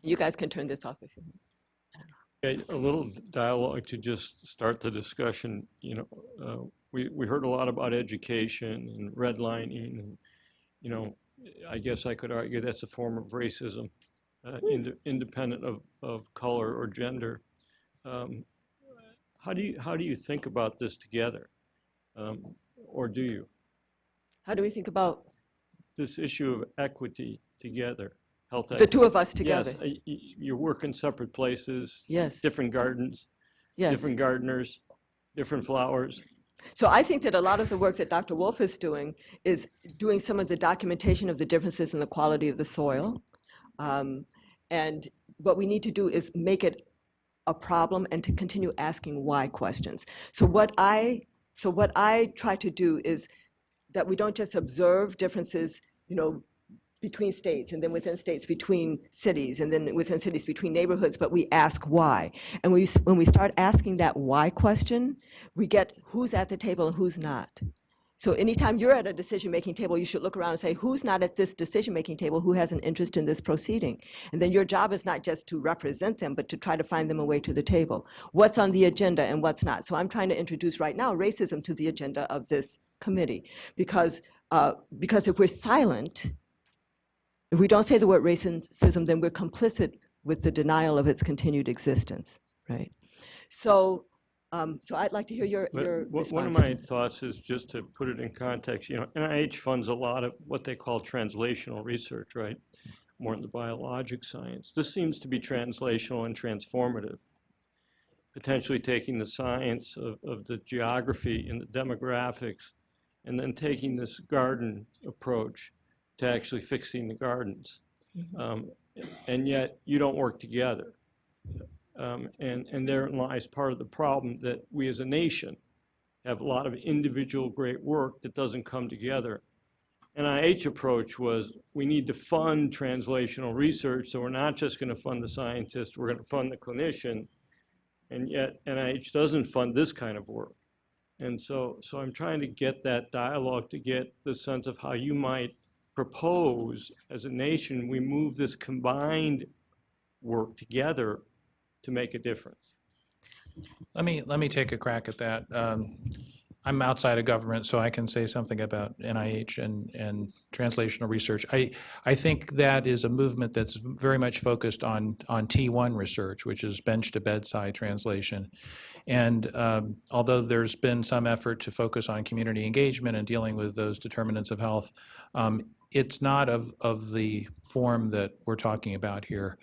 You guys can turn this off if you want. A little dialogue to just start the discussion. We heard a lot about education and redlining, and I guess I could argue that's a form of racism, independent of color or gender. How do you think about this together, or do you? How do we think about This issue of equity together? Health the equity. two of us together? Yes, you work in separate places. Yes. Different gardens. Yes. Different gardeners, different flowers. So I think that a lot of the work that Dr. Wolf is doing some of the documentation of the differences in the quality of the soil. And what we need to do is make it a problem and to continue asking why questions. So what I try to do is that we don't just observe differences, between states, and then within states between cities, and then within cities between neighborhoods, but we ask why. And when we start asking that why question, we get who's at the table and who's not. So anytime you're at a decision-making table, you should look around and say, who's not at this decision-making table, who has an interest in this proceeding? And then your job is not just to represent them, but to try to find them a way to the table. What's on the agenda and what's not? So I'm trying to introduce right now racism to the agenda of this committee, because if we're silent, if we don't say the word racism, then we're complicit with the denial of its continued existence, right? So I'd like to hear your response. One of my thoughts is, just to put it in context, NIH funds a lot of what they call translational research, right? More in the biologic science. This seems to be translational and transformative, potentially taking the science of the geography and the demographics, and then taking this garden approach to actually fixing the gardens. Mm-hmm. And yet you don't work together. And therein lies part of the problem, that we as a nation have a lot of individual great work that doesn't come together. NIH approach was, we need to fund translational research, so we're not just going to fund the scientist, we're going to fund the clinician, and yet NIH doesn't fund this kind of work. And so I'm trying to get that dialogue, to get the sense of how you might propose, as a nation, we move this combined work together to make a difference. Let me take a crack at that. I'm outside of government, so I can say something about NIH and translational research. I think that is a movement that's very much focused on T1 research, which is bench-to-bedside translation. And although there's been some effort to focus on community engagement and dealing with those determinants of health, it's not of the form that we're talking about here.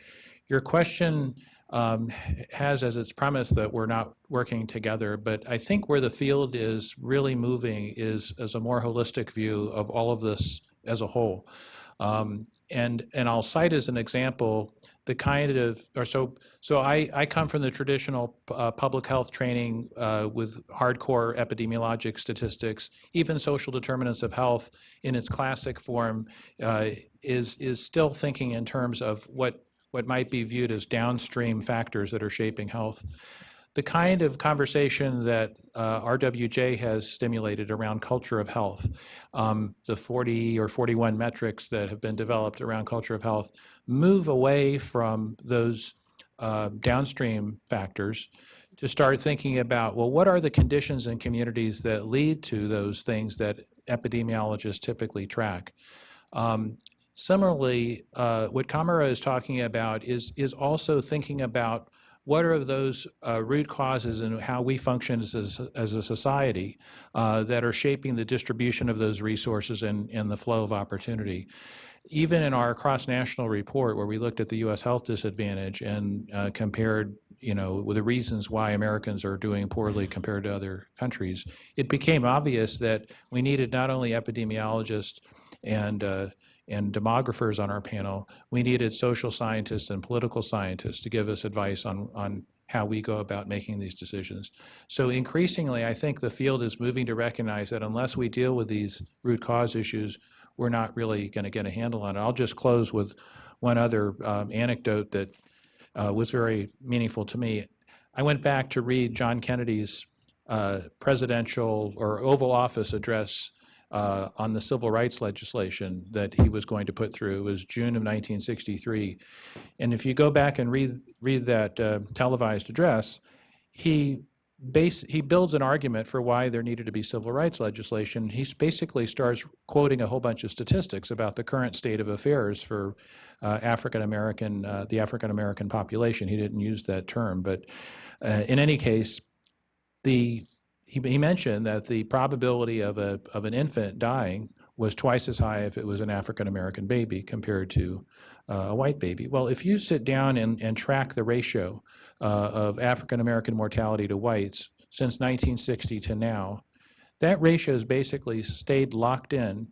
Your question has as its premise that we're not working together, but I think where the field is really moving is as a more holistic view of all of this as a whole. And I'll cite as an example the kind of, I come from the traditional public health training with hardcore epidemiologic statistics. Even social determinants of health in its classic form is still thinking in terms of what might be viewed as downstream factors that are shaping health. The kind of conversation that RWJ has stimulated around culture of health, the 40 or 41 metrics that have been developed around culture of health, move away from those downstream factors to start thinking about, well, what are the conditions in communities that lead to those things that epidemiologists typically track? Similarly, what Kamara is talking about is also thinking about what are those root causes and how we function as a society that are shaping the distribution of those resources and the flow of opportunity. Even in our cross-national report, where we looked at the U.S. health disadvantage and compared, with the reasons why Americans are doing poorly compared to other countries, it became obvious that we needed not only epidemiologists and demographers on our panel, we needed social scientists and political scientists to give us advice on how we go about making these decisions. So increasingly, I think the field is moving to recognize that unless we deal with these root cause issues, we're not really going to get a handle on it. I'll just close with one other anecdote that was very meaningful to me. I went back to read John Kennedy's presidential or Oval Office address on the civil rights legislation that he was going to put through. It was June of 1963. And if you go back and read that televised address, he builds an argument for why there needed to be civil rights legislation. He basically starts quoting a whole bunch of statistics about the current state of affairs for the African American population. He didn't use that term, but in any case, he mentioned that the probability of an infant dying was twice as high if it was an African American baby compared to a white baby. Well, if you sit down and track the ratio of African American mortality to whites since 1960 to now, that ratio has basically stayed locked in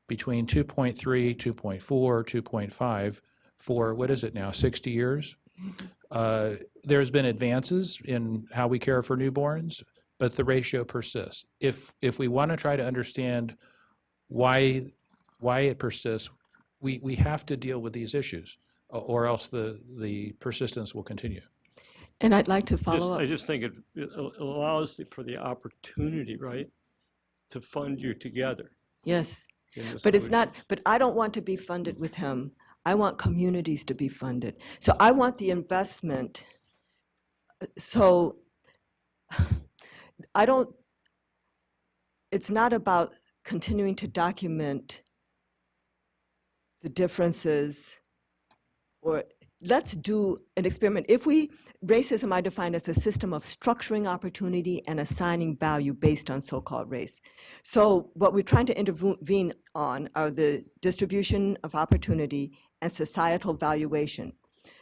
between 2.3, 2.4, 2.5 for, what is it now, 60 years? There's been advances in how we care for newborns, but the ratio persists. If we want to try to understand why it persists, we have to deal with these issues, or else the persistence will continue. And I'd like to follow I up. just think it allows for the opportunity, right, to fund you together. Yes, in the but it's not, solutions. but I don't want to be funded with him. I want communities to be funded. So I want the investment. So I don't, it's not about continuing to document the differences, or let's do an experiment. Racism I define as a system of structuring opportunity and assigning value based on so-called race. So what we're trying to intervene on are the distribution of opportunity and societal valuation.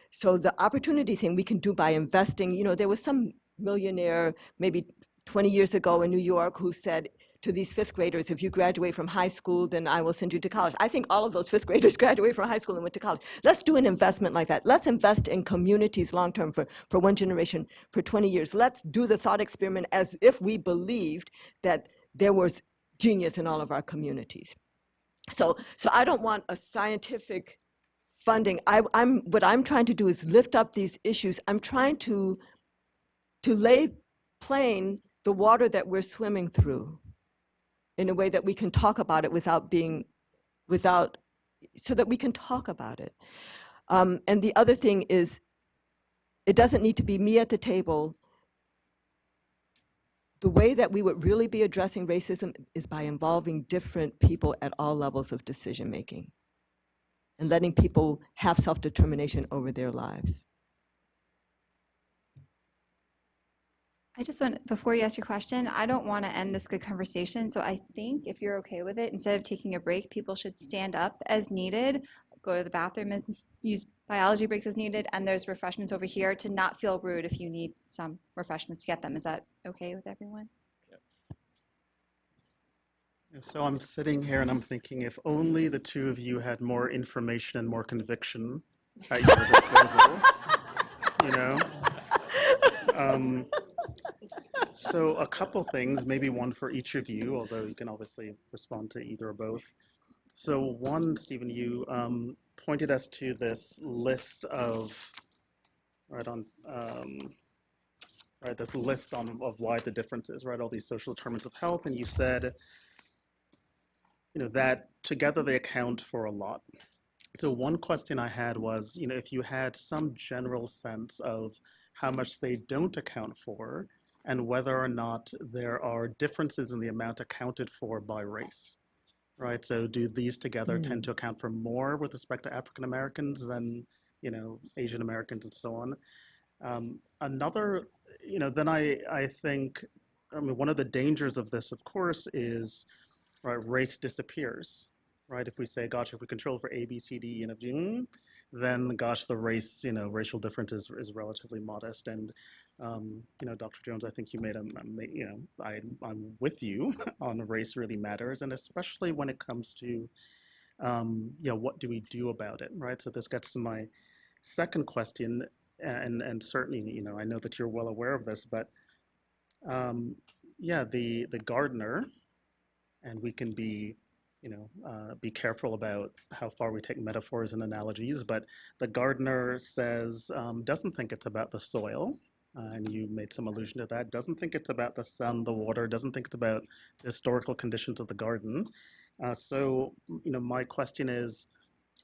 So the opportunity thing we can do by investing, there was some millionaire maybe 20 years ago in New York who said to these fifth graders, if you graduate from high school, then I will send you to college. I think all of those fifth graders graduated from high school and went to college. Let's do an investment like that. Let's invest in communities long-term for one generation, for 20 years. Let's do the thought experiment as if we believed that there was genius in all of our communities. So I don't want a scientific funding. What I'm trying to do is lift up these issues. I'm trying to lay plain the water that we're swimming through in a way that we can talk about it so that we can talk about it. And the other thing is, it doesn't need to be me at the table. The way that we would really be addressing racism is by involving different people at all levels of decision making and letting people have self-determination over their lives. I just want, before you ask your question, I don't want to end this good conversation. So I think if you're okay with it, instead of taking a break, people should stand up as needed, go to the bathroom, use biology breaks as needed, and there's refreshments over here to not feel rude if you need some refreshments to get them. Is that okay with everyone? So I'm sitting here and I'm thinking, if only the two of you had more information and more conviction at your disposal, you know? So a couple things, maybe one for each of you, although you can obviously respond to either or both. So one, Stephen, you pointed us to this list of, this list of why the differences, right? All these social determinants of health, and you said, that together they account for a lot. So one question I had was, if you had some general sense of how much they don't account for, and whether or not there are differences in the amount accounted for by race, right? So do these together tend to account for more with respect to African Americans than, Asian Americans and so on? Another, then I think, one of the dangers of this, of course, is, right, race disappears, right? If we say, gosh, if we control for A, B, C, D, and F, G, then gosh, the race, racial difference is relatively modest. And, Dr. Jones, I think you made I'm with you on race really matters, and especially when it comes to, what do we do about it, right? So this gets to my second question, and certainly, I know that you're well aware of this, but the gardener, and we can be careful about how far we take metaphors and analogies, but the gardener says, doesn't think it's about the soil, and you made some allusion to that, doesn't think it's about the sun, the water, doesn't think it's about the historical conditions of the garden. So, my question is,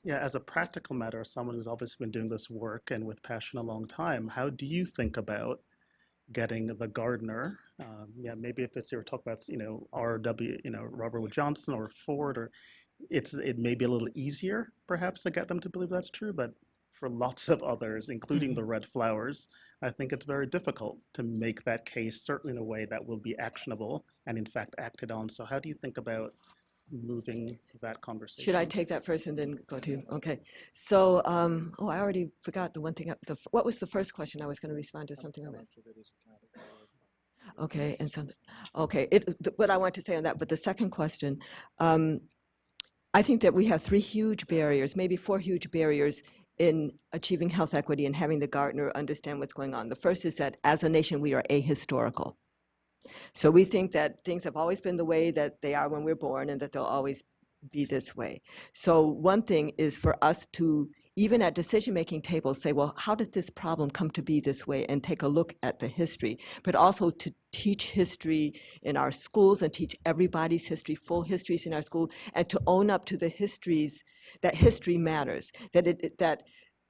yeah, as a practical matter, as someone who's obviously been doing this work and with passion a long time, how do you think about getting the gardener? Yeah, maybe if it's you're talking about, R.W., Robert Wood Johnson or Ford, or it may be a little easier perhaps to get them to believe that's true, but for lots of others, including the red flowers, I think it's very difficult to make that case, certainly in a way that will be actionable and in fact acted on. So how do you think about moving that conversation? Should I take that first and then go to you? Okay. So, I already forgot the one thing. What was the first question? I was going to respond to something on that. Okay, and so, okay, what I want to say on that, but the second question, I think that we have 3 huge barriers, maybe 4 huge barriers in achieving health equity and having the gardener understand what's going on. The first is that as a nation, we are ahistorical. So we think that things have always been the way that they are when we're born and that they'll always be this way. So one thing is for us to, even at decision-making tables, say, well, how did this problem come to be this way, and take a look at the history, but also to teach history in our schools and teach everybody's history, full histories in our school, and to own up to the histories, that history matters, that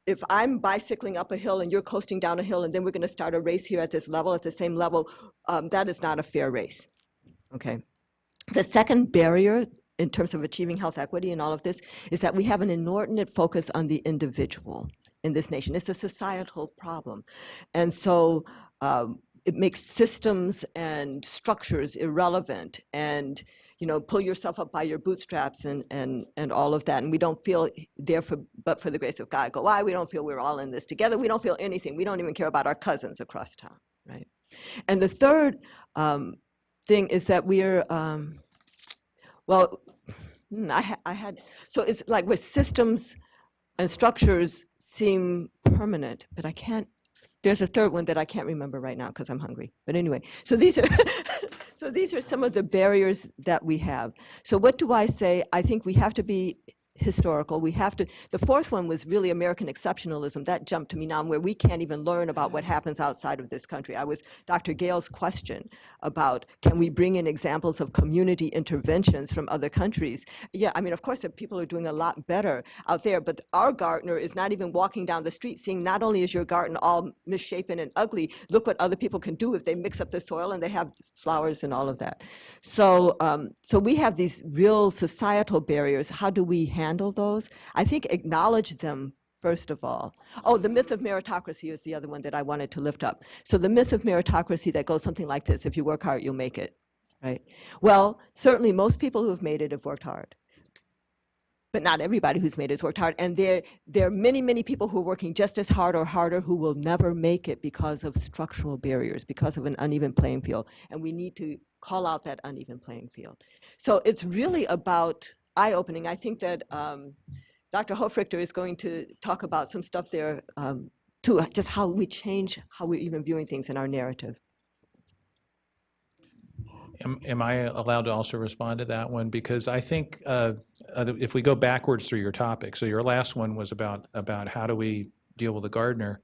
if I'm bicycling up a hill and you're coasting down a hill and then we're going to start a race here at this level, at the same level, that is not a fair race, okay? The second barrier in terms of achieving health equity and all of this is that we have an inordinate focus on the individual in this nation. It's a societal problem. And so it makes systems and structures irrelevant, and pull yourself up by your bootstraps and all of that. And we don't feel there but for the grace of God go by. We don't feel we're all in this together. We don't feel anything. We don't even care about our cousins across town, right? And the third thing is that we're, so it's like where systems and structures seem permanent, but I can't, there's a third one that I can't remember right now because I'm hungry. But anyway, so these are so these are some of the barriers that we have. So what do I say? I think we have to be historical. We have to, the fourth one was really American exceptionalism. That jumped to me now, where we can't even learn about what happens outside of this country. I was Dr. Gale's question about, can we bring in examples of community interventions from other countries? Yeah, I mean, of course, people are doing a lot better out there, but our gardener is not even walking down the street seeing not only is your garden all misshapen and ugly, look what other people can do if they mix up the soil and they have flowers and all of that. So, so we have these real societal barriers. How do we handle those? I think acknowledge them first of all. Oh, the myth of meritocracy is the other one that I wanted to lift up. So the myth of meritocracy that goes something like this: if you work hard, you'll make it, right? Well, certainly most people who have made it have worked hard, but not everybody who's made it has worked hard. And there are many, many people who are working just as hard or harder who will never make it because of structural barriers, because of an uneven playing field. And we need to call out that uneven playing field. So it's really about eye-opening. I think that Dr. Hofrichter is going to talk about some stuff there too, just how we change how we're even viewing things in our narrative. Am I allowed to also respond to that one? Because I think if we go backwards through your topic, so your last one was about how do we deal with the gardener.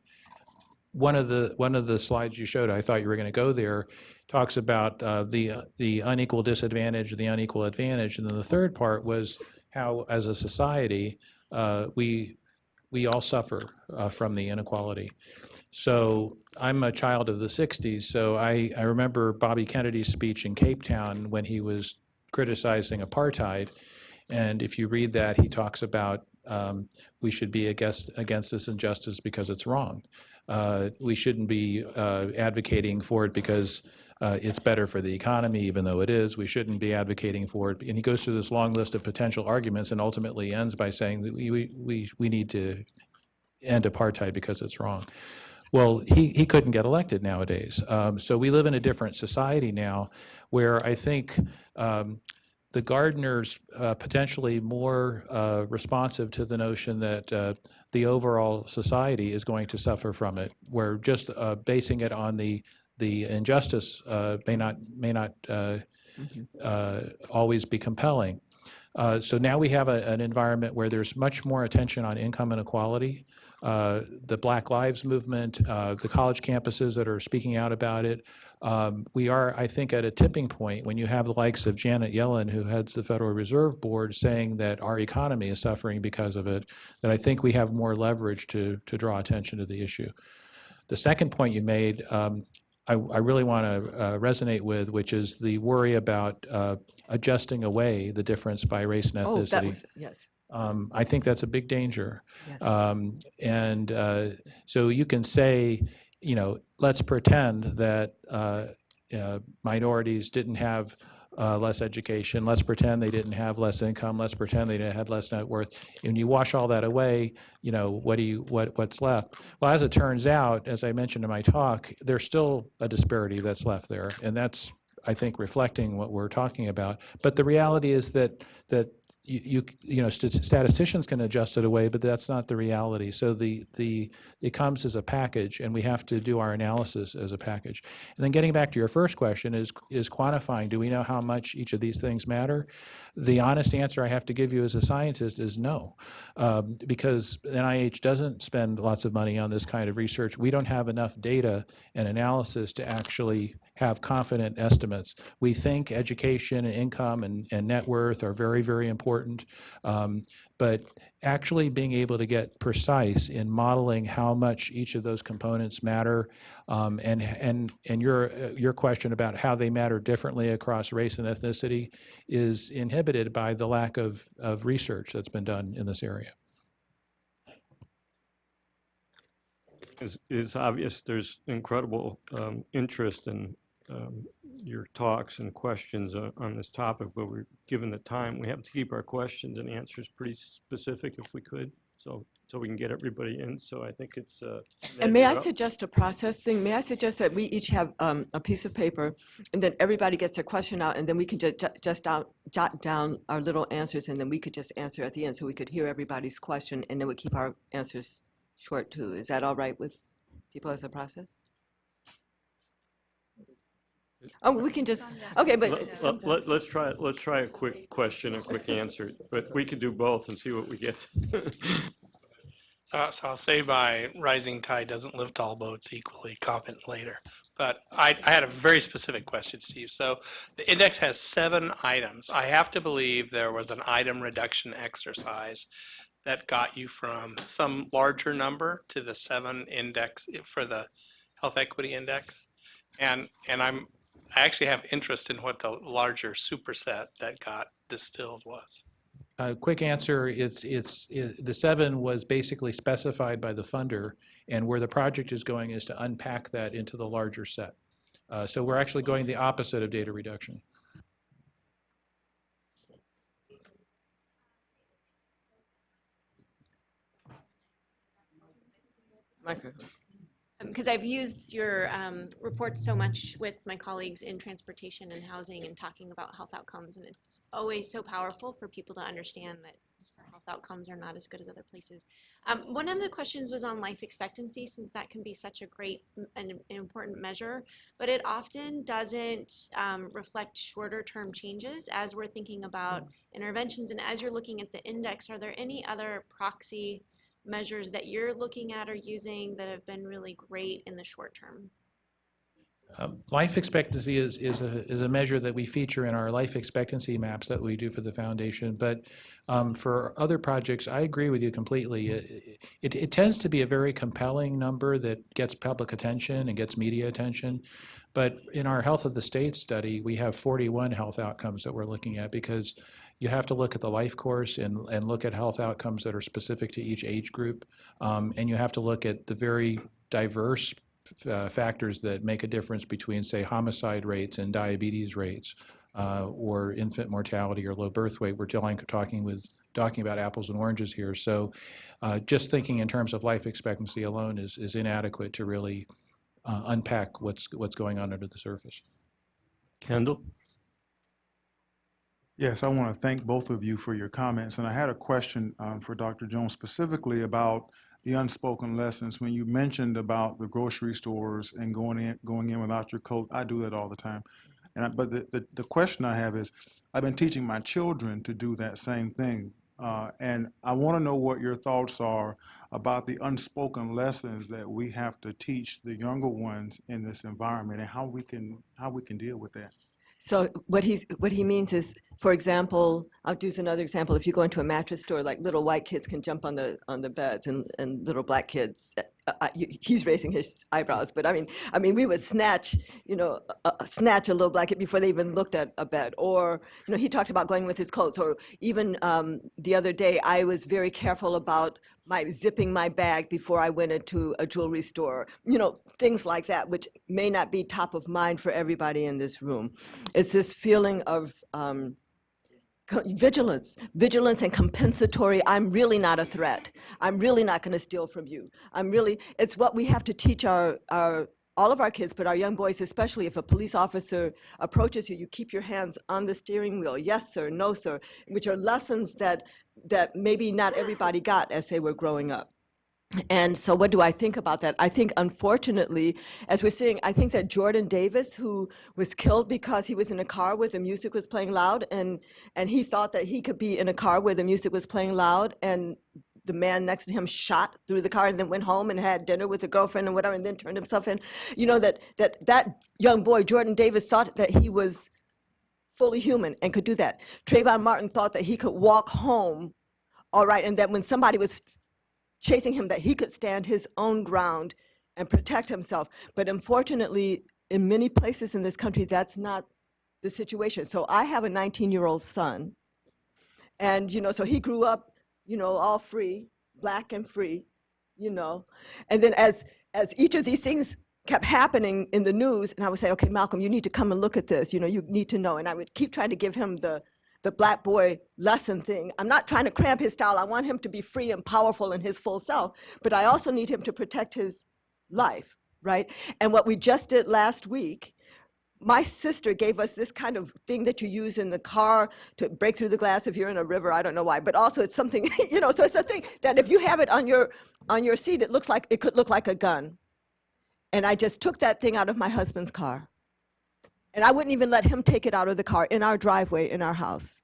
One of the slides you showed, I thought you were going to go there, talks about the unequal disadvantage, the unequal advantage, and then the third part was how, as a society, we all suffer from the inequality. So I'm a child of the 60s, so I remember Bobby Kennedy's speech in Cape Town when he was criticizing apartheid, and if you read that, he talks about we should be against this injustice because it's wrong. We shouldn't be advocating for it because it's better for the economy, even though it is. We shouldn't be advocating for it. And he goes through this long list of potential arguments and ultimately ends by saying that we need to end apartheid because it's wrong. Well, he couldn't get elected nowadays. So we live in a different society now where I think the gardener's potentially more responsive to the notion that the overall society is going to suffer from it. We're just basing it on the injustice may not always be compelling. So now we have an environment where there's much more attention on income inequality. the Black Lives Movement, the college campuses that are speaking out about it. We are, I think, at a tipping point when you have the likes of Janet Yellen, who heads the Federal Reserve Board, saying that our economy is suffering because of it, that I think we have more leverage to draw attention to the issue. The second point you made, I really want to resonate with, which is the worry about adjusting away the difference by race and Oh, that ethnicity. was, yes, I think that's a big danger. yes. So you can say, let's pretend that minorities didn't have less education. Let's pretend they didn't have less income. Let's pretend they had less net worth. And you wash all that away, what's left? Well, as it turns out, as I mentioned in my talk, there's still a disparity that's left there, and that's, I think, reflecting what we're talking about. But the reality is that statisticians can adjust it away, but that's not the reality. So it comes as a package, and we have to do our analysis as a package. And then getting back to your first question is quantifying. Do we know how much each of these things matter? The honest answer I have to give you as a scientist is no, because NIH doesn't spend lots of money on this kind of research. We don't have enough data and analysis to actually have confident estimates. We think education and income and net worth are very, very important, but actually being able to get precise in modeling how much each of those components matter, and your question about how they matter differently across race and ethnicity is inhibited by the lack of research that's been done in this area. It's obvious there's incredible interest in your talks and questions on this topic, but we're given the time, we have to keep our questions and answers pretty specific if we could, so we can get everybody in. So I think it's. And may I suggest a process thing? May I suggest that we each have a piece of paper, and then everybody gets their question out, and then we can just jot down our little answers, and then we could just answer at the end, so we could hear everybody's question, and then we keep our answers short too. Is that all right with people as a process? Oh, we can just, okay, but. Let's try a quick question, a quick answer, but we could do both and see what we get. So I'll say my rising tide doesn't lift all boats equally, comment later. But I had a very specific question, Steve. So the index has 7 items. I have to believe there was an item reduction exercise that got you from some larger number to the 7 index for the health equity index. And I actually have interest in what the larger superset that got distilled was. Quick answer, the 7 was basically specified by the funder, and where the project is going is to unpack that into the larger set. So we're actually going the opposite of data reduction. Microphone. Because I've used your reports so much with my colleagues in transportation and housing and talking about health outcomes, and it's always so powerful for people to understand that health outcomes are not as good as other places. One of the questions was on life expectancy, since that can be such a great and important measure, but it often doesn't reflect shorter term changes as we're thinking about interventions. And as you're looking at the index, are there any other proxy measures that you're looking at or using that have been really great in the short term? Life expectancy is a measure that we feature in our life expectancy maps that we do for the foundation. But for other projects, I agree with you completely. It tends to be a very compelling number that gets public attention and gets media attention. But in our Health of the State study, we have 41 health outcomes that we're looking at, because you have to look at the life course and look at health outcomes that are specific to each age group. And you have to look at the very diverse factors that make a difference between, say, homicide rates and diabetes rates, or infant mortality or low birth weight. We're talking about apples and oranges here. So just thinking in terms of life expectancy alone is inadequate to really unpack what's going on under the surface. Kendall? Yes, I want to thank both of you for your comments. And I had a question for Dr. Jones specifically about the unspoken lessons. When you mentioned about the grocery stores and going in without your coat, I do that all the time. But the question I have is, I've been teaching my children to do that same thing, And I want to know what your thoughts are about the unspoken lessons that we have to teach the younger ones in this environment, and how we can deal with that. So what he means is, for example, I'll use another example. If you go into a mattress store, like little white kids can jump on the beds, and little black kids, he's raising his eyebrows, but I mean, we would snatch a little black kid before they even looked at a bed. Or he talked about going with his coats. Or even the other day, I was very careful about zipping my bag before I went into a jewelry store. Things like that, which may not be top of mind for everybody in this room. It's this feeling of vigilance and compensatory. I'm really not a threat. I'm really not going to steal from you. It's what we have to teach all of our kids, but our young boys especially. If a police officer approaches you, you keep your hands on the steering wheel. Yes, sir. No, sir. Which are lessons that maybe not everybody got as they were growing up. And so what do I think about that? I think, unfortunately, as we're seeing, I think that Jordan Davis, who was killed because he was in a car where the music was playing loud, and he thought that he could be in a car where the music was playing loud, and the man next to him shot through the car and then went home and had dinner with a girlfriend and whatever, and then turned himself in. That young boy, Jordan Davis, thought that he was fully human and could do that. Trayvon Martin thought that he could walk home, all right, and that when somebody was chasing him, that he could stand his own ground and protect himself. But unfortunately, in many places in this country, that's not the situation. So I have a 19-year-old son, and so he grew up, all free, black and free, and then as each of these things kept happening in the news, and I would say, okay, Malcolm, you need to come and look at this, you need to know. And I would keep trying to give him the black boy lesson thing. I'm not trying to cramp his style. I want him to be free and powerful in his full self, but I also need him to protect his life, right? And what we just did last week, my sister gave us this kind of thing that you use in the car to break through the glass if you're in a river. I don't know why, but also it's something, so it's a thing that if you have it on your seat, it could look like a gun. And I just took that thing out of my husband's car. And I wouldn't even let him take it out of the car in our driveway in our house.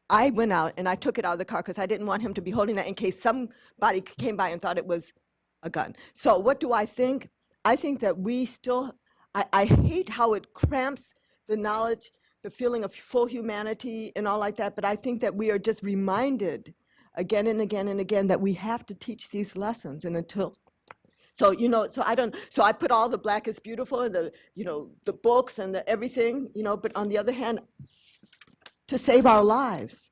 I went out and I took it out of the car because I didn't want him to be holding that in case somebody came by and thought it was a gun. So what do I think? I think that we still, I hate how it cramps the knowledge, the feeling of full humanity and all like that, but I think that we are just reminded again and again and again that we have to teach these lessons. And until so I put all the Black is Beautiful and the books and the everything, but on the other hand, to save our lives,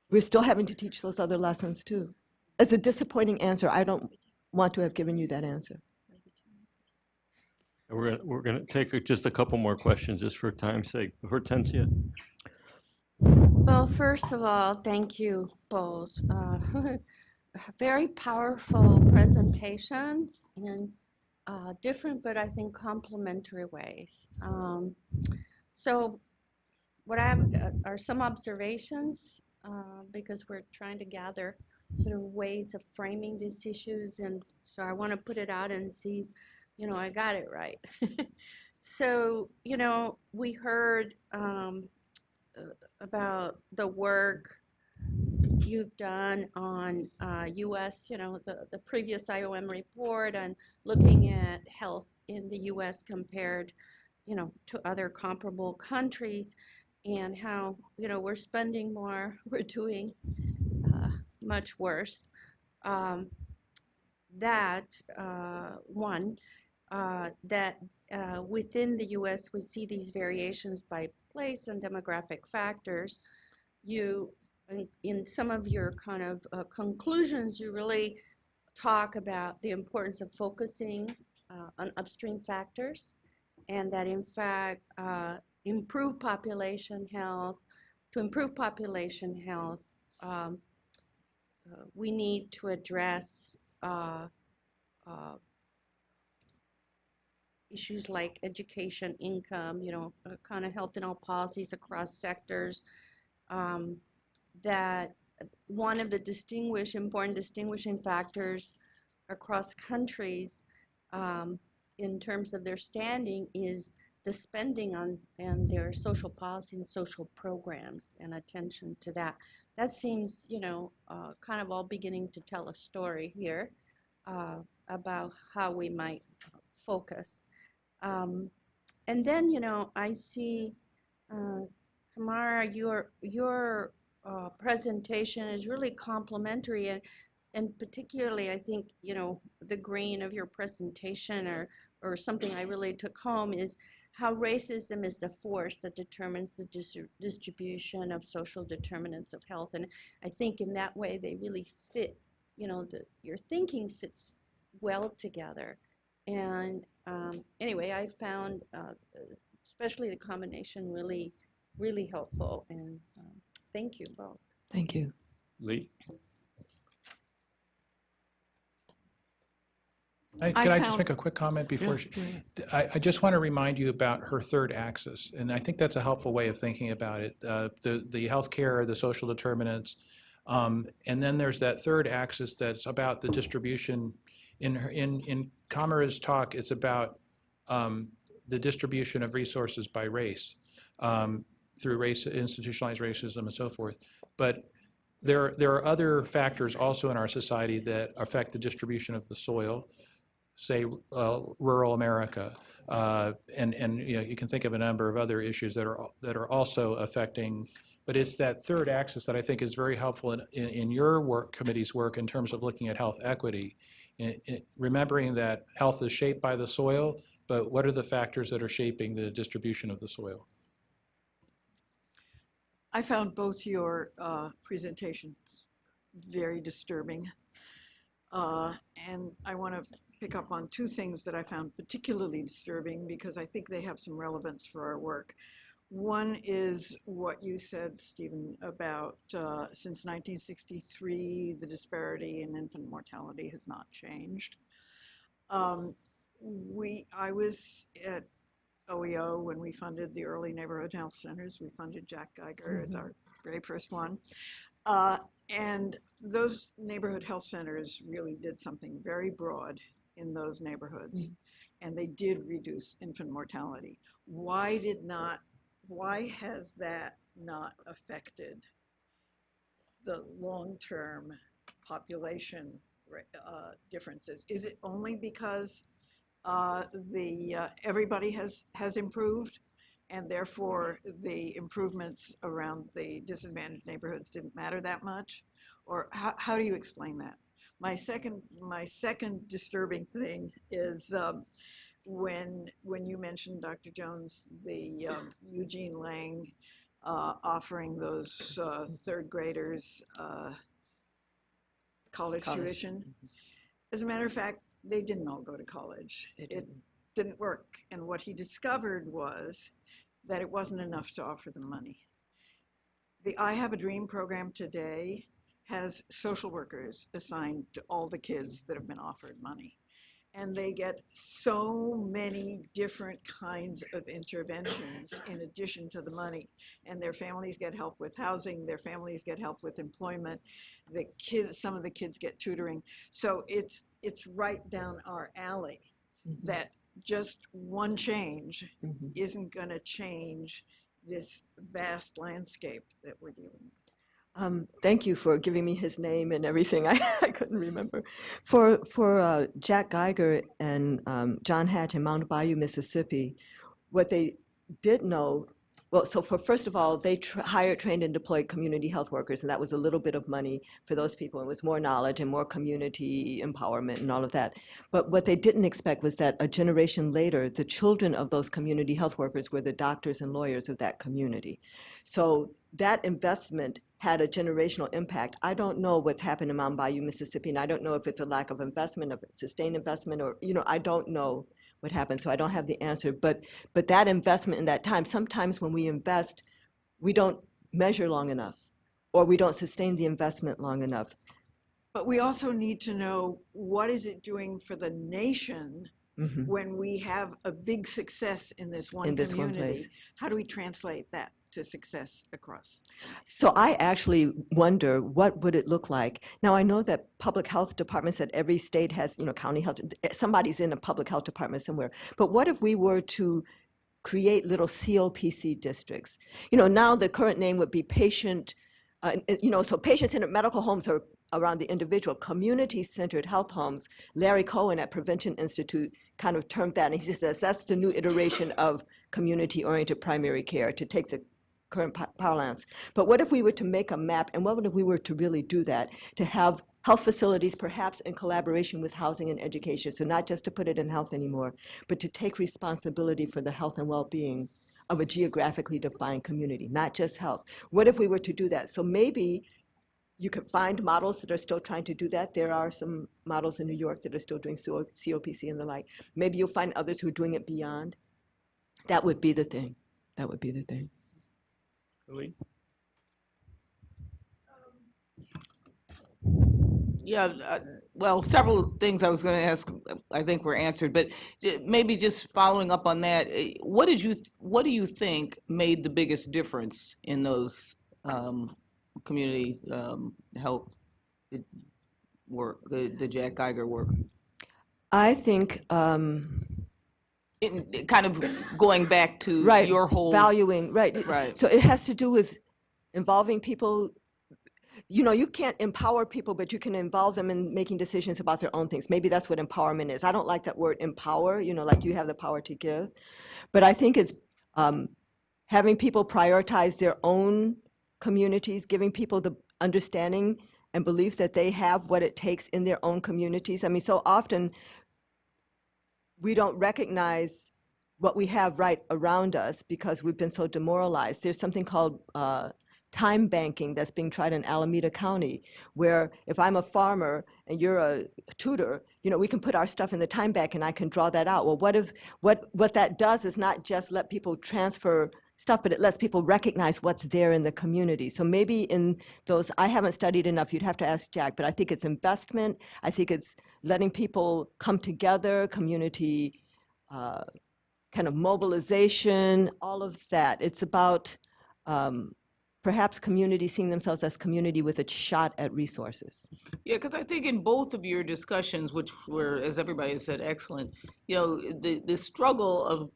we're still having to teach those other lessons too. It's a disappointing answer. I don't want to have given you that answer. We're gonna take just a couple more questions just for time's sake. Hortensia? Well, first of all, thank you both. Very powerful presentations in different, but I think complementary ways. So what I have are some observations because we're trying to gather sort of ways of framing these issues, and so I want to put it out and see, I got it right. So, we heard about the work you've done on U.S., the previous IOM report, and looking at health in the U.S. compared, to other comparable countries, and how, we're spending more, we're doing much worse. Within the U.S. we see these variations by place and demographic factors. In some of your kind of conclusions, you really talk about the importance of focusing on upstream factors, and that in fact, to improve population health, we need to address issues like education, income, kind of health and all policies across sectors. That one of the important distinguishing factors across countries in terms of their standing is the spending on and their social policy and social programs and attention to that. that seems, kind of all beginning to tell a story here about how we might focus. And then, I see, Kamara, your presentation is really complimentary, and particularly, I think, the grain of your presentation or something I really took home is how racism is the force that determines the distribution of social determinants of health. And I think in that way they really fit, your thinking fits well together. And anyway, I found especially the combination really, really helpful. And thank you both. Thank you. Lee? Could I just make a quick comment before? I just want to remind you about her third axis, and I think that's a helpful way of thinking about it. The healthcare, the social determinants, and then there's that third axis that's about the distribution. In Kamara's talk, it's about the distribution of resources by race, through institutionalized racism and so forth. But there are other factors also in our society that affect the distribution of the soil, say rural America, and you can think of a number of other issues that are also affecting. But it's that third axis that I think is very helpful in your committee's work in terms of looking at health equity, remembering that health is shaped by the soil, but what are the factors that are shaping the distribution of the soil? I found both your presentations very disturbing. And I want to pick up on two things that I found particularly disturbing because I think they have some relevance for our work. One is what you said, Stephen, about since 1963, the disparity in infant mortality has not changed. I was at OEO when we funded the early neighborhood health centers. We funded Jack Geiger as our very first one. And those neighborhood health centers really did something very broad in those neighborhoods. And they did reduce infant mortality. Why has that not affected the long-term population differences? Is it only because everybody has improved, and therefore the improvements around the disadvantaged neighborhoods didn't matter that much? Or how do you explain that? My second disturbing thing is when you mentioned, Dr. Jones, the Eugene Lang offering those third graders college tuition. As a matter of fact, they didn't all go to college. It didn't work. And what he discovered was that it wasn't enough to offer them money. The I Have a Dream program today has social workers assigned to all the kids that have been offered money. And they get so many different kinds of interventions in addition to the money. And their families get help with housing, their families get help with employment, some of the kids get tutoring. So it's right down our alley that just one change isn't gonna change this vast landscape that we're dealing with. Thank you for giving me his name and everything. I couldn't remember. For Jack Geiger and John Hatch in Mount Bayou, Mississippi, what they did know, well, so first of all, they hired, trained, and deployed community health workers, and that was a little bit of money for those people. It was more knowledge and more community empowerment and all of that. But what they didn't expect was that a generation later, the children of those community health workers were the doctors and lawyers of that community. So that investment had a generational impact. I don't know what's happened in Mount Bayou, Mississippi, and I don't know if it's a lack of investment, of sustained investment, or, I don't know what happened, so I don't have the answer. But that investment in that time, sometimes when we invest, we don't measure long enough, or we don't sustain the investment long enough. But we also need to know, what is it doing for the nation when we have a big success in this one community? How do we translate that to success across? So I actually wonder, what would it look like? Now, I know that public health departments at every state has, county health, somebody's in a public health department somewhere. But what if we were to create little COPC districts? Now the current name would be patient So patient-centered medical homes are around the individual. Community-centered health homes, Larry Cohen at Prevention Institute kind of termed that, and he says that's the new iteration of community-oriented primary care, to take the current parlance. But what if we were to make a map, and what if we were to really do that, to have health facilities perhaps in collaboration with housing and education, so not just to put it in health anymore, but to take responsibility for the health and well-being of a geographically defined community, not just health. What if we were to do that? So maybe you could find models that are still trying to do that. There are some models in New York that are still doing COPC and the like. Maybe you'll find others who are doing it beyond. That would be the thing. That would be the thing. Really? Yeah, well, several things I was going to ask, I think were answered, but maybe just following up on that, what do you think made the biggest difference in those community health work, the Jack Geiger work? I think kind of going back to right, your whole valuing, right. Right. So it has to do with involving people. You can't empower people, but you can involve them in making decisions about their own things. Maybe that's what empowerment is. I don't like that word empower, like you have the power to give. But I think it's having people prioritize their own communities, giving people the understanding and belief that they have what it takes in their own communities. I mean, so often we don't recognize what we have right around us because we've been so demoralized. There's something called time banking that's being tried in Alameda County, where if I'm a farmer and you're a tutor, we can put our stuff in the time bank and I can draw that out. Well, what that does is not just let people transfer stuff, but it lets people recognize what's there in the community. So maybe in those, I haven't studied enough, you'd have to ask Jack, but I think it's investment. I think it's letting people come together, community kind of mobilization, all of that. It's about perhaps community seeing themselves as community with a shot at resources. Yeah, because I think in both of your discussions, which were, as everybody has said, excellent, the struggle of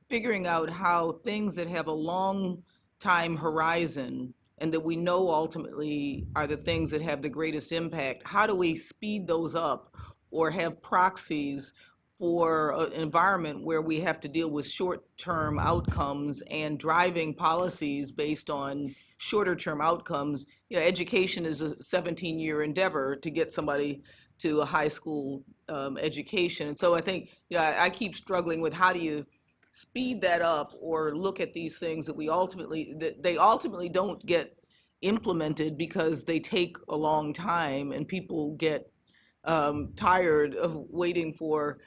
figuring out how things that have a long time horizon and that we know ultimately are the things that have the greatest impact, how do we speed those up or have proxies for an environment where we have to deal with short-term outcomes and driving policies based on shorter-term outcomes? Education is a 17-year endeavor to get somebody to a high school education. And so I think, I keep struggling with how do you speed that up or look at these things that they ultimately don't get implemented because they take a long time and people get tired of waiting for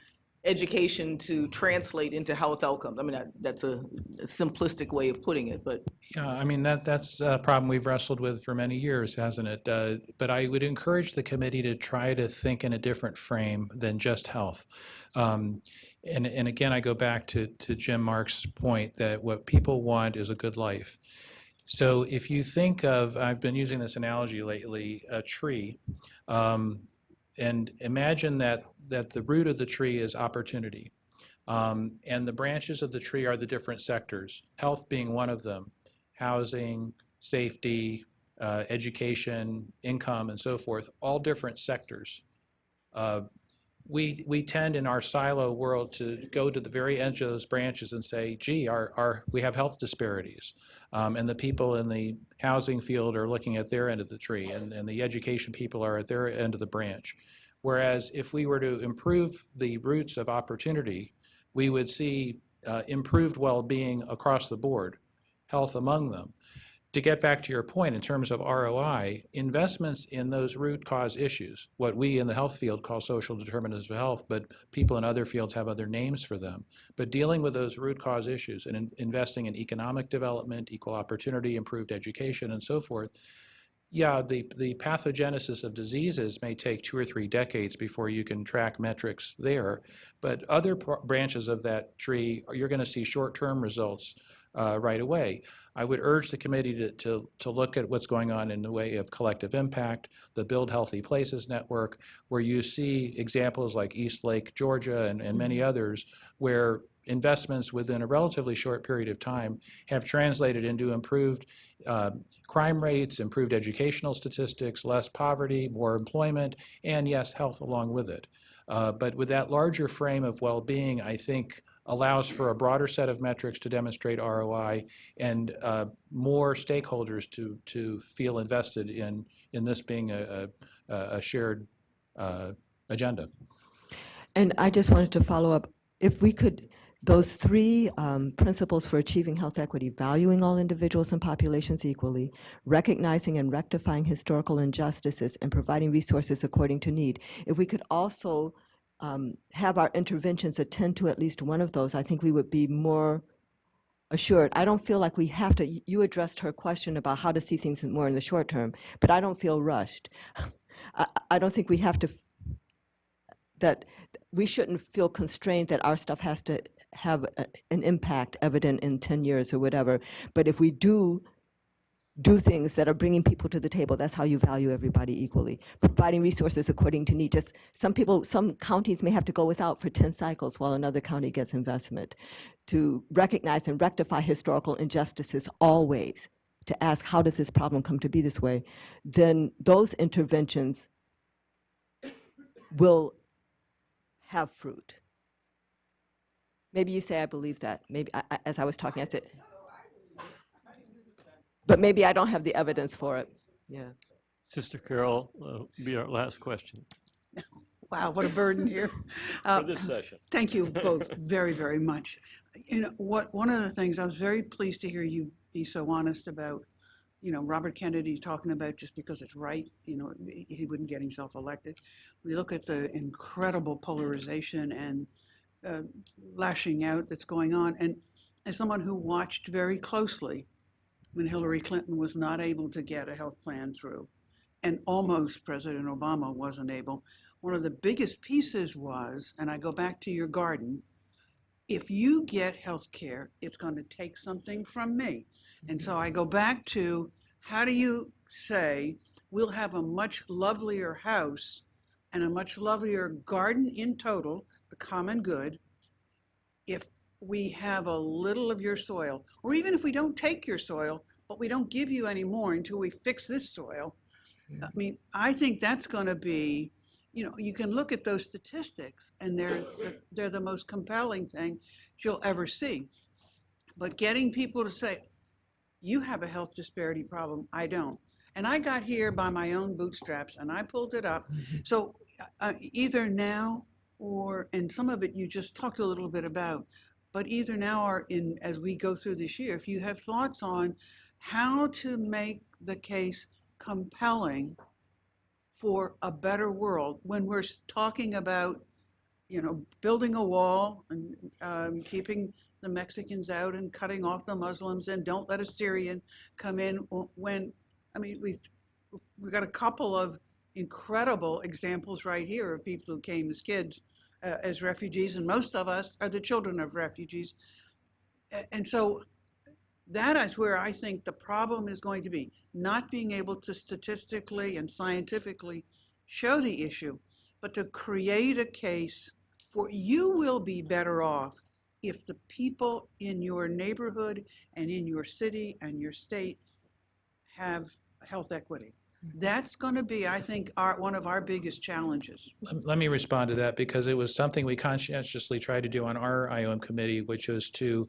education to translate into health outcomes. I mean, that's a simplistic way of putting it, but. Yeah, I mean, that's a problem we've wrestled with for many years, hasn't it? But I would encourage the committee to try to think in a different frame than just health. And again, I go back to Jim Mark's point that what people want is a good life. So if you think of, I've been using this analogy lately, a tree, and imagine that the root of the tree is opportunity. And the branches of the tree are the different sectors, health being one of them, housing, safety, education, income, and so forth, all different sectors. We tend in our silo world to go to the very edge of those branches and say, gee, we have health disparities. And the people in the housing field are looking at their end of the tree, and the education people are at their end of the branch. Whereas if we were to improve the roots of opportunity, we would see improved well-being across the board, health among them. To get back to your point in terms of ROI, investments in those root cause issues, what we in the health field call social determinants of health, but people in other fields have other names for them. But dealing with those root cause issues and investing in economic development, equal opportunity, improved education, and so forth, yeah, the pathogenesis of diseases may take 2 or 3 decades before you can track metrics there, but other branches of that tree, you're going to see short-term results right away. I would urge the committee to look at what's going on in the way of collective impact, the Build Healthy Places network, where you see examples like East Lake, Georgia, and many others, where investments within a relatively short period of time have translated into improved crime rates, improved educational statistics, less poverty, more employment, and yes, health along with it. But with that larger frame of well-being, I think allows for a broader set of metrics to demonstrate ROI and more stakeholders to feel invested in this being a shared agenda. And I just wanted to follow up, if we could, those three principles for achieving health equity: valuing all individuals and populations equally, recognizing and rectifying historical injustices, and providing resources according to need. If we could also have our interventions attend to at least one of those, I think we would be more assured. I don't feel like we have to, you addressed her question about how to see things more in the short term, but I don't feel rushed. I don't think we have to, that we shouldn't feel constrained that our stuff has to have an impact evident in 10 years or whatever. But if we do things that are bringing people to the table, that's how you value everybody equally. Providing resources according to need. Just some counties may have to go without for 10 cycles while another county gets investment. To recognize and rectify historical injustices always, to ask how did this problem come to be this way, then those interventions will have fruit. Maybe you say I believe that. Maybe as I was talking, I said, but maybe I don't have the evidence for it. Yeah. Sister Carol, will be our last question Wow, what a burden here. for this session. Thank you both very, very much. You know, one of the things I was very pleased to hear you be so honest about, you know, Robert Kennedy talking about just because it's right, you know, he wouldn't get himself elected. We look at the incredible polarization and lashing out that's going on. And as someone who watched very closely when Hillary Clinton was not able to get a health plan through, and almost President Obama wasn't able, one of the biggest pieces was, and I go back to your garden, if you get health care, it's going to take something from me. And so I go back to, how do you say we'll have a much lovelier house and a much lovelier garden in total, the common good, if we have a little of your soil, or even if we don't take your soil, but we don't give you any more until we fix this soil. I mean, I think that's going to be, you know, you can look at those statistics and they're the most compelling thing you'll ever see. But getting people to say, you have a health disparity problem, I don't. And I got here by my own bootstraps and I pulled it up. So either now or, and some of it you just talked a little bit about, but either now or as we go through this year, if you have thoughts on how to make the case compelling for a better world when we're talking about, you know, building a wall and keeping the Mexicans out and cutting off the Muslims and don't let a Syrian come in, when, I mean, we've got a couple of incredible examples right here of people who came as kids, as refugees, and most of us are the children of refugees. And so that is where I think the problem is going to be, not being able to statistically and scientifically show the issue, but to create a case for, you will be better off if the people in your neighborhood and in your city and your state have health equity. That's going to be, I think, one of our biggest challenges. Let me respond to that, because it was something we conscientiously tried to do on our IOM committee, which was to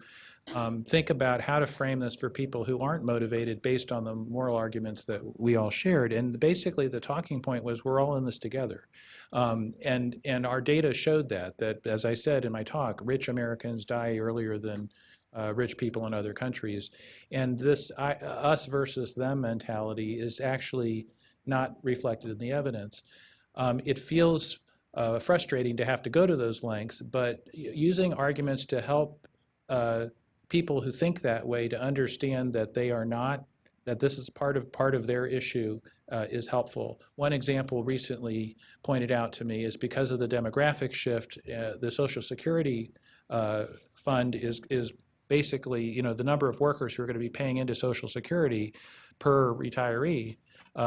think about how to frame this for people who aren't motivated based on the moral arguments that we all shared. And basically the talking point was, we're all in this together. And our data showed that, as I said in my talk, rich Americans die earlier than rich people in other countries. And this us versus them mentality is actually not reflected in the evidence. It feels frustrating to have to go to those lengths, but using arguments to help people who think that way to understand that they are not, that this is part of their issue is helpful. One example recently pointed out to me is, because of the demographic shift, the Social Security fund is basically, you know, the number of workers who are going to be paying into Social Security per retiree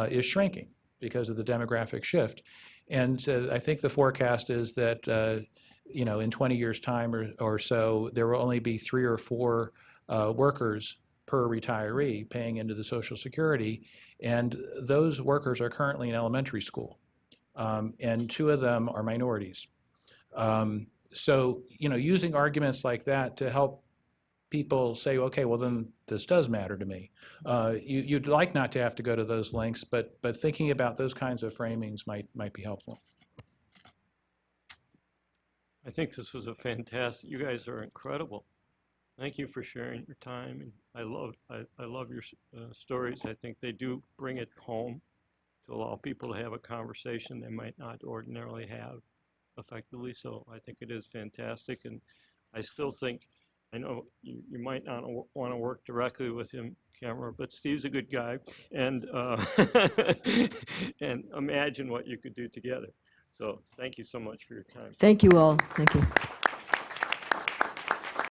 is shrinking because of the demographic shift. And I think the forecast is that in 20 years' time or so, there will only be 3 or 4 workers per retiree paying into the Social Security, and those workers are currently in elementary school, and 2 of them are minorities. So, using arguments like that to help people say, okay, well then this does matter to me. You'd like not to have to go to those lengths, but thinking about those kinds of framings might be helpful. I think this was a fantastic, you guys are incredible. Thank you for sharing your time, and I love your stories. I think they do bring it home to allow people to have a conversation they might not ordinarily have effectively. So I think it is fantastic, and I still think, I know you might not want to work directly with him, Cameron, but Steve's a good guy, and and imagine what you could do together. So thank you so much for your time. Thank you all. Thank you.